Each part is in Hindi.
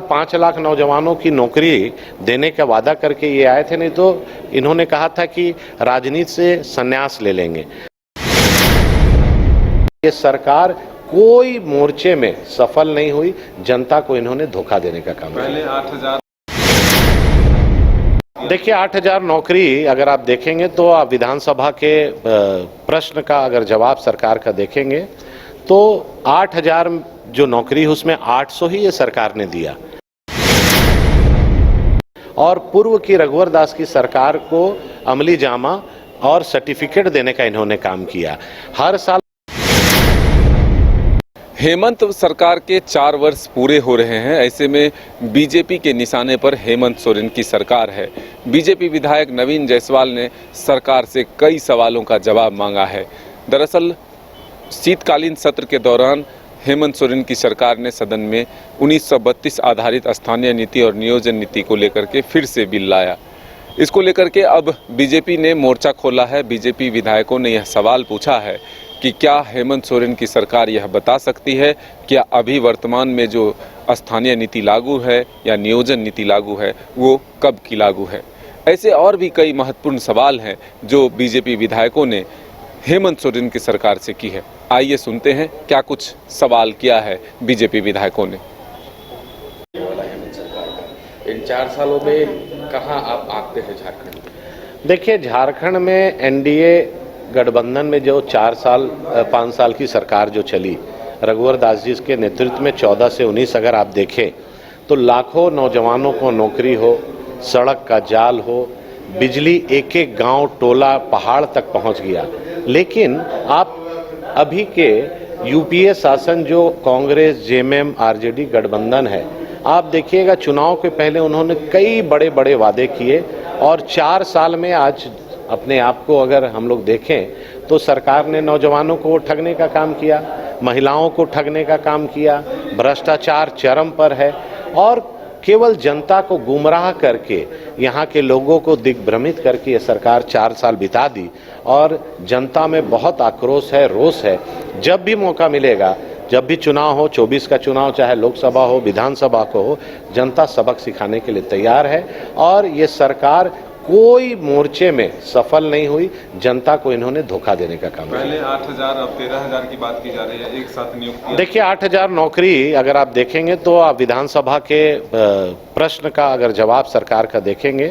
5 लाख नौजवानों की नौकरी देने का वादा करके ये आए थे, नहीं तो इन्होंने कहा था कि राजनीति से संन्यास ले लेंगे। ये सरकार कोई मोर्चे में सफल नहीं हुई, जनता को इन्होंने धोखा देने का काम किया। पहले 8,000 देखिए 8,000 नौकरी अगर आप देखेंगे तो आप विधानसभा के प्रश्न का अगर जवाब सरकार का देखेंगे तो 8,000 जो नौकरी है उसमें 800 ही ये सरकार ने दिया। और पूर्व की रघुवर दास की सरकार को अमली जामा और सर्टिफिकेट देने का इन्होंने काम किया। हर साल हेमंत सरकार के 4 वर्ष पूरे हो रहे हैं। ऐसे में बीजेपी के निशाने पर हेमंत सोरेन की सरकार है। बीजेपी विधायक नवीन जायसवाल ने सरकार से कई सवालों का जवाब मांगा है। दरअसल शीतकालीन सत्र के दौरान हेमंत सोरेन की सरकार ने सदन में 1932 आधारित स्थानीय नीति और नियोजन नीति को लेकर के फिर से बिल लाया। इसको लेकर के अब बीजेपी ने मोर्चा खोला है। बीजेपी विधायकों ने यह सवाल पूछा है कि क्या हेमंत सोरेन की सरकार यह बता सकती है क्या अभी वर्तमान में जो स्थानीय नीति लागू है या नियोजन नीति लागू है वो कब की लागू है। ऐसे और भी कई महत्वपूर्ण सवाल हैं जो बीजेपी विधायकों ने हेमंत सोरेन की सरकार से की है। आइए सुनते हैं क्या कुछ सवाल किया है बीजेपी विधायकों ने। इन 4 सालों में कहाँ आप आते हैं झारखंड में? देखिए झारखंड में एनडीए गठबंधन में जो 5 साल की सरकार जो चली रघुवर दास जी के नेतृत्व में 14 से 19 अगर आप देखें तो लाखों नौजवानों को नौकरी हो, सड़क का जाल हो, बिजली एक एक गांव, टोला, पहाड़ तक पहुंच गया। लेकिन आप अभी के यूपीए शासन जो कांग्रेस, जेएमएम, आरजेडी गठबंधन है, आप देखिएगा चुनाव के पहले उन्होंने कई बड़े बड़े वादे किए और 4 साल में आज अपने आप को अगर हम लोग देखें तो सरकार ने नौजवानों को ठगने का काम किया, महिलाओं को ठगने का काम किया, भ्रष्टाचार चरम पर है और केवल जनता को गुमराह करके यहाँ के लोगों को दिग्भ्रमित करके ये सरकार 4 साल बिता दी और जनता में बहुत आक्रोश है, रोष है। जब भी मौका मिलेगा, जब भी चुनाव हो, 24 का चुनाव चाहे लोकसभा हो, विधानसभा को हो, जनता सबक सिखाने के लिए तैयार है और ये सरकार कोई मोर्चे में सफल नहीं हुई, जनता को इन्होंने धोखा देने का काम किया। पहले 8,000 अब 13,000 की बात की जा रही है, एक साथ नियुक्ति। देखिए 8,000 नौकरी अगर आप देखेंगे तो आप विधानसभा के प्रश्न का अगर जवाब सरकार का देखेंगे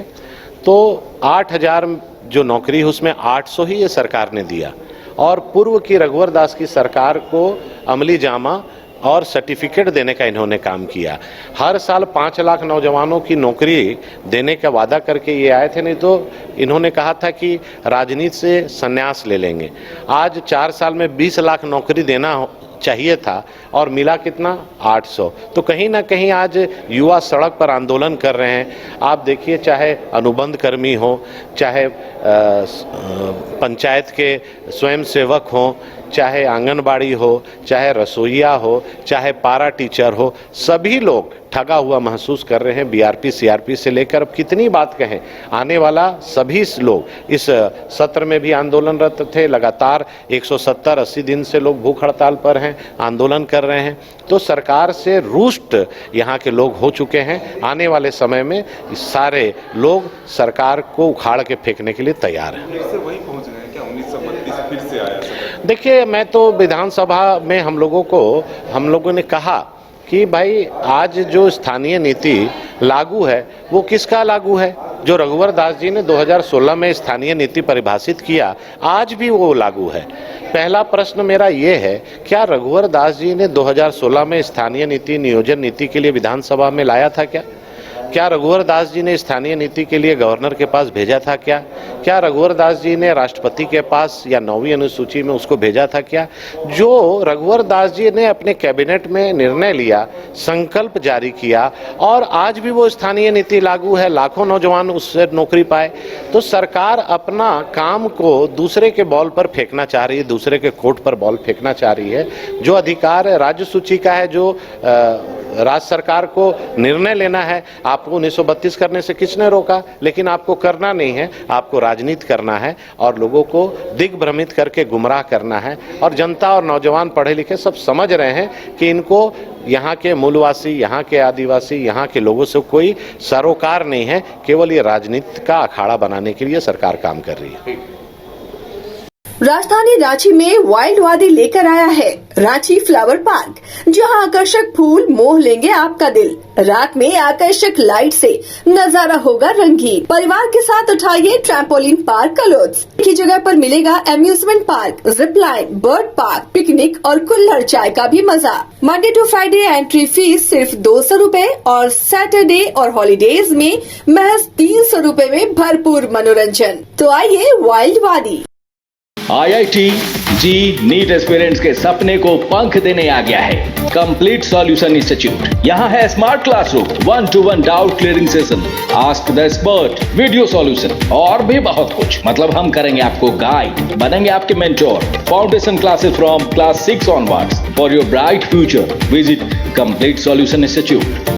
तो 8,000 जो नौकरी है उसमें 800 ही ये सरकार ने दिया। और पूर्व की रघुवर दास की सरकार को अमली जामा और सर्टिफिकेट देने का इन्होंने काम किया। हर साल 5 लाख नौजवानों की नौकरी देने का वादा करके ये आए थे, नहीं तो इन्होंने कहा था कि राजनीति से संन्यास ले लेंगे। आज 4 साल में 20 लाख नौकरी देना चाहिए था और मिला कितना? 800। तो कहीं ना कहीं आज युवा सड़क पर आंदोलन कर रहे हैं। आप देखिए चाहे अनुबंध कर्मी हो, चाहे पंचायत के स्वयंसेवक हों, चाहे आंगनबाड़ी हो, चाहे रसोइया हो, चाहे पारा टीचर हो, सभी लोग ठगा हुआ महसूस कर रहे हैं। बीआरपी सीआरपी से लेकर अब कितनी बात कहें, आने वाला सभी लोग इस सत्र में भी आंदोलनरत थे। लगातार 170-80 दिन से लोग भूख हड़ताल पर हैं, आंदोलन कर रहे हैं। तो सरकार से रुष्ट यहाँ के लोग हो चुके हैं। आने वाले समय में सारे लोग सरकार को उखाड़ के फेंकने के लिए तैयार हैं। फिर से वही पहुंच गए क्या? 1932 फिर से आया। देखिए मैं तो विधानसभा में हम लोगों ने कहा कि भाई आज जो स्थानीय नीति लागू है वो किसका लागू है? जो रघुवर दास जी ने 2016 में स्थानीय नीति परिभाषित किया, आज भी वो लागू है। पहला प्रश्न मेरा ये है, क्या रघुवर दास जी ने 2016 में स्थानीय नीति नियोजन नीति के लिए विधानसभा में लाया था क्या रघुवर दास जी ने स्थानीय नीति के लिए गवर्नर के पास भेजा था क्या रघुवर दास जी ने राष्ट्रपति के पास या 9वीं अनुसूची में उसको भेजा था क्या? जो रघुवर दास जी ने अपने कैबिनेट में निर्णय लिया, संकल्प जारी किया और आज भी वो स्थानीय नीति लागू है, लाखों नौजवान उससे नौकरी पाए। तो सरकार अपना काम को दूसरे के बॉल पर फेंकना चाह रही है, दूसरे के कोर्ट पर बॉल फेंकना चाह रही है। जो अधिकार राज्य सूची का है, जो राज्य सरकार को निर्णय लेना है। आपको 1932 करने से किसने रोका, लेकिन आपको करना नहीं है, आपको राजनीति करना है और लोगों को दिग्भ्रमित करके गुमराह करना है। और जनता और नौजवान पढ़े लिखे सब समझ रहे हैं कि इनको यहाँ के मूलवासी, यहाँ के आदिवासी, यहाँ के लोगों से कोई सरोकार नहीं है, केवल ये राजनीति का अखाड़ा बनाने के लिए सरकार काम कर रही है। राजधानी रांची में वाइल्ड वादी लेकर आया है रांची फ्लावर पार्क, जहां आकर्षक फूल मोह लेंगे आपका दिल। रात में आकर्षक लाइट से नजारा होगा रंगीन। परिवार के साथ उठाइए ट्रैम्पोलिन पार्क का लुत्फ। की जगह पर मिलेगा amusement park, zip line, bird park, picnic और कुल्हड़ चाय का भी मजा। Monday to Friday entry fee सिर्फ 200 रूपए और सैटरडे और हॉलीडेज में महज 300 रूपए में भरपूर मनोरंजन। तो आइए वाइल्ड वादी। IIT जी नीट एस्पिरेंट्स के सपने को पंख देने आ गया है कंप्लीट सॉल्यूशन इंस्टीट्यूट। यहाँ है smart classroom, 1-to-1 doubt clearing session, ask the expert, video solution और भी बहुत कुछ। मतलब हम करेंगे आपको गाइड, बनेंगे आपके mentor. Foundation classes from class 6 onwards for your bright future. Visit complete solution institute.